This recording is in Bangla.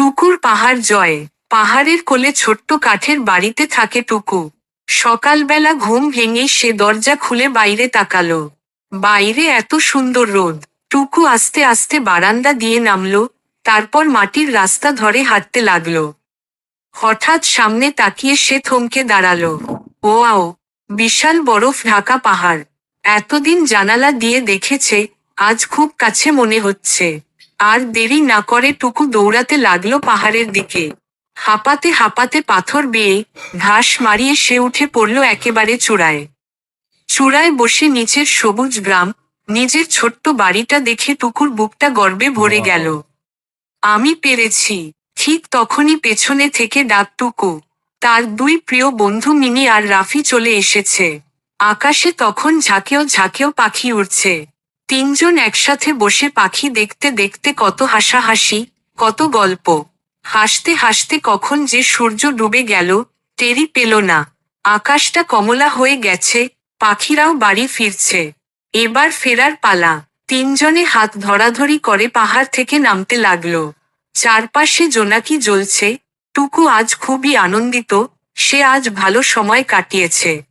টুকুর পাহাড় জয়। পাহাড়ের কোলে ছোট্ট কাঠের বাড়িতে থাকে টুকু। সকালবেলা ঘুম ভেঙেই সে দরজা খুলে বাইরে তাকালো। বাইরে এত সুন্দর রোদ। টুকু আস্তে আস্তে বারান্দা দিয়ে নামলো, তারপর মাটির রাস্তা ধরে হাঁটতে লাগলো। হঠাৎ সামনে তাকিয়ে সে থমকে দাঁড়ালো। ওয়াও! বিশাল বরফ ঢাকা পাহাড়। এতদিন জানালা দিয়ে দেখেছে, আজ খুব কাছে মনে হচ্ছে। আর দেরি না করে টুকু দৌড়াতে লাগলো পাহাড়ের দিকে। হাঁপাতে হাঁপাতে পাথর বেয়ে, ঘাস মারিয়ে সে উঠে পড়ল একেবারে চূড়ায়। চূড়ায় বসে নিচের সবুজ গ্রাম, নিজের ছোট্ট বাড়িটা দেখে টুকুর বুকটা গর্বে ভরে গেল। আমি পেরেছি। ঠিক তখনই পেছনে থেকে ডাক টুকু। তার দুই প্রিয় বন্ধু মিনি আর রাফি চলে এসেছে। আকাশে তখন ঝাঁকেও ঝাঁকেও পাখি উড়ছে। তিনজন একসাথে বসে পাখি দেখতে দেখতে কত হাসাহাসি, কত গল্প। হাসতে হাসতে কখন যে সূর্য ডুবে গেল, টেরই পেল না। আকাশটা কমলা হয়ে গেছে, পাখিরাও বাড়ি ফিরছে। এবার ফেরার পালা। তিনজনে হাত ধরাধরি করে পাহাড় থেকে নামতে লাগলো। চারপাশে জোনাকি জ্বলছে। টুকু আজ খুবই আনন্দিত, সে আজ ভালো সময় কাটিয়েছে।